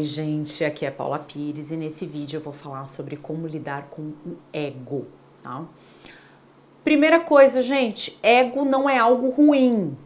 Oi gente, aqui é Paula Pires e nesse vídeo eu vou falar sobre como lidar com o ego, tá? Primeira coisa, gente, ego não é algo ruim,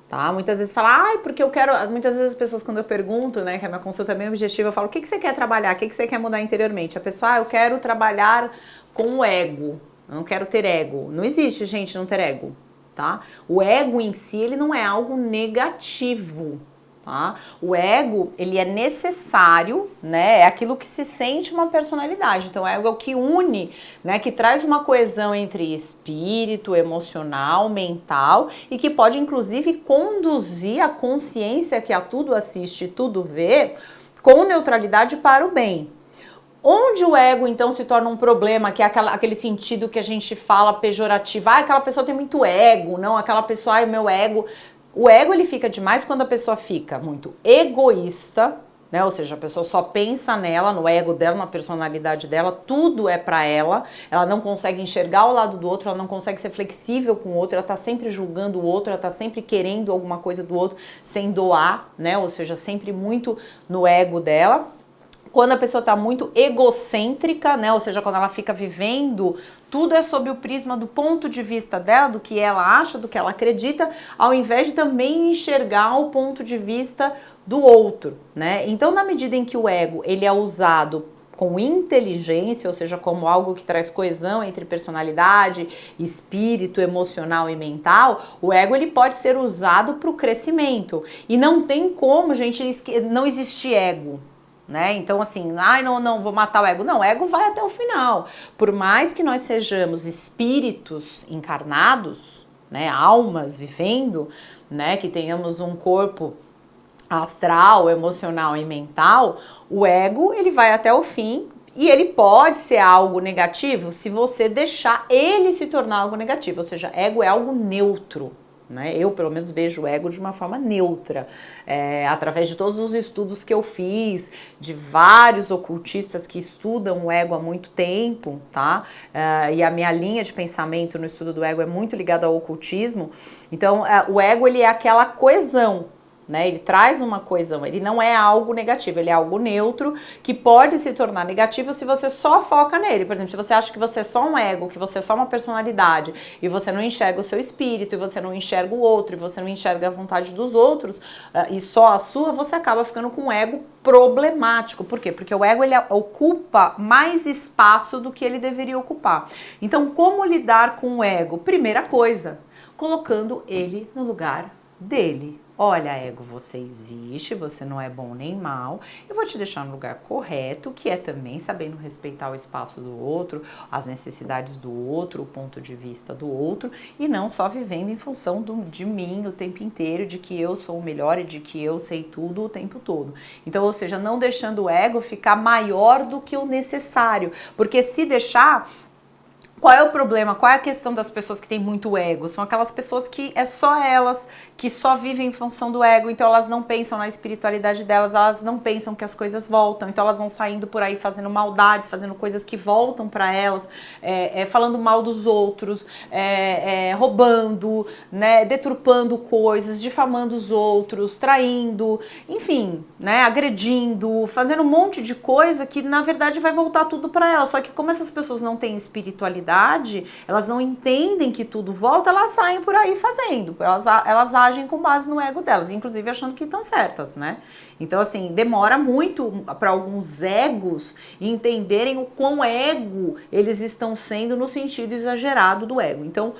tá? Muitas vezes fala, ai, porque eu quero... Muitas vezes as pessoas, quando eu pergunto, né, que a minha consulta é bem objetiva, eu falo, o que você quer trabalhar? O que você quer mudar interiormente? A pessoa, eu quero trabalhar com o ego, eu não quero ter ego. Não existe, gente, não ter ego, tá? O ego em si, ele não é algo negativo, tá? O ego, ele é necessário, né? É aquilo que se sente uma personalidade. Então, o ego é o que une, né? Que traz uma coesão entre espírito, emocional, mental e que pode, inclusive, conduzir a consciência que a tudo assiste, tudo vê, com neutralidade para o bem. Onde o ego, então, se torna um problema, que é aquele sentido que a gente fala pejorativo, ah, aquela pessoa tem muito ego, não, aquela pessoa, ai, meu ego... O ego, ele fica demais quando a pessoa fica muito egoísta, né? Ou seja, a pessoa só pensa nela, no ego dela, na personalidade dela, tudo é pra ela não consegue enxergar o lado do outro, ela não consegue ser flexível com o outro, ela tá sempre julgando o outro, ela tá sempre querendo alguma coisa do outro sem doar, né? Ou seja, sempre muito no ego dela. Quando a pessoa está muito egocêntrica, né? Ou seja, quando ela fica vivendo, tudo é sob o prisma do ponto de vista dela, do que ela acha, do que ela acredita, ao invés de também enxergar o ponto de vista do outro, né? Então, na medida em que o ego ele é usado com inteligência, ou seja, como algo que traz coesão entre personalidade, espírito, emocional e mental, o ego ele pode ser usado para o crescimento. E não tem como, gente, não existir ego. Né? Então assim, ai não, vou matar o ego. Não, o ego vai até o final. Por mais que nós sejamos espíritos encarnados, né, almas vivendo, né, que tenhamos um corpo astral, emocional e mental, o ego ele vai até o fim. E ele pode ser algo negativo se você deixar ele se tornar algo negativo. Ou seja, ego é algo neutro. Né? Eu, pelo menos, vejo o ego de uma forma neutra, através de todos os estudos que eu fiz, de vários ocultistas que estudam o ego há muito tempo, tá? E a minha linha de pensamento no estudo do ego é muito ligada ao ocultismo. Então, o ego ele é aquela coesão. Né? Ele traz uma coesão, ele não é algo negativo, ele é algo neutro que pode se tornar negativo se você só foca nele. Por exemplo, se você acha que você é só um ego, que você é só uma personalidade e você não enxerga o seu espírito, e você não enxerga o outro, e você não enxerga a vontade dos outros e só a sua, você acaba ficando com um ego problemático. Por quê? Porque o ego ele ocupa mais espaço do que ele deveria ocupar. Então, como lidar com o ego? Primeira coisa, colocando ele no lugar dele. Olha, ego, você existe, você não é bom nem mal, eu vou te deixar no lugar correto, que é também sabendo respeitar o espaço do outro, as necessidades do outro, o ponto de vista do outro, e não só vivendo em função de mim o tempo inteiro, de que eu sou o melhor e de que eu sei tudo o tempo todo. Então, ou seja, não deixando o ego ficar maior do que o necessário, porque se deixar... Qual é o problema? Qual é a questão das pessoas que têm muito ego? São aquelas pessoas que é só elas, que só vivem em função do ego, então elas não pensam na espiritualidade delas, elas não pensam que as coisas voltam, então elas vão saindo por aí fazendo maldades, fazendo coisas que voltam para elas, falando mal dos outros, roubando, né, deturpando coisas, difamando os outros, traindo, enfim, né, agredindo, fazendo um monte de coisa que na verdade vai voltar tudo para elas. Só que como essas pessoas não têm espiritualidade, elas não entendem que tudo volta, elas saem por aí fazendo, elas agem com base no ego delas, inclusive achando que estão certas, né? Então, assim, demora muito para alguns egos entenderem o quão ego eles estão sendo no sentido exagerado do ego. Então,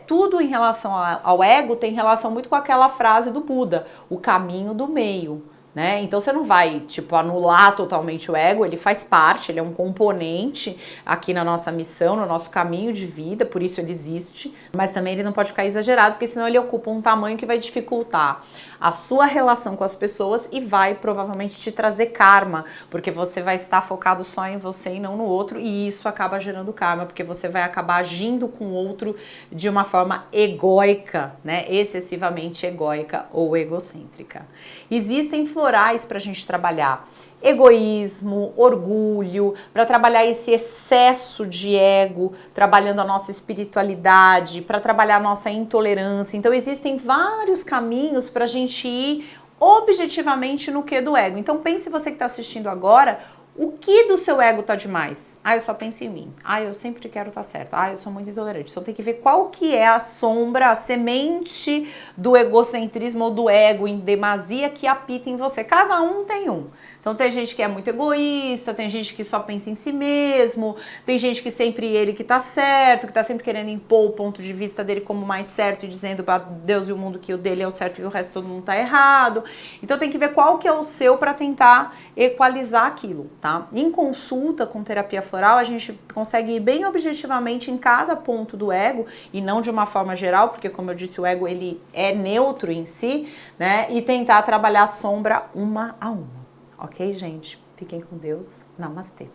tudo em relação ao ego tem relação muito com aquela frase do Buda, o caminho do meio. Né? Então você não vai, tipo, anular totalmente o ego, ele faz parte, ele é um componente aqui na nossa missão, no nosso caminho de vida, por isso ele existe, mas também ele não pode ficar exagerado, porque senão ele ocupa um tamanho que vai dificultar a sua relação com as pessoas e vai provavelmente te trazer karma, porque você vai estar focado só em você e não no outro, e isso acaba gerando karma, porque você vai acabar agindo com o outro de uma forma egóica, né? Excessivamente egóica ou egocêntrica. Existem florais para a gente trabalhar. Egoísmo, orgulho, para trabalhar esse excesso de ego, trabalhando a nossa espiritualidade, para trabalhar a nossa intolerância. Então existem vários caminhos para a gente ir objetivamente no que do ego. Então pense você que está assistindo agora, o que do seu ego tá demais? Eu só penso em mim. Eu sempre quero estar certo. Eu sou muito intolerante. Então tem que ver qual que é a sombra, a semente do egocentrismo ou do ego em demasia que apita em você. Cada um tem um. Então tem gente que é muito egoísta, tem gente que só pensa em si mesmo, tem gente que sempre ele que tá certo, que tá sempre querendo impor o ponto de vista dele como mais certo e dizendo para Deus e o mundo que o dele é o certo e o resto todo mundo tá errado. Então tem que ver qual que é o seu para tentar equalizar aquilo, tá? Em consulta com terapia floral, a gente consegue ir bem objetivamente em cada ponto do ego e não de uma forma geral, porque como eu disse, o ego ele é neutro em si, né? E tentar trabalhar a sombra uma a uma. Ok, gente? Fiquem com Deus. Namastê.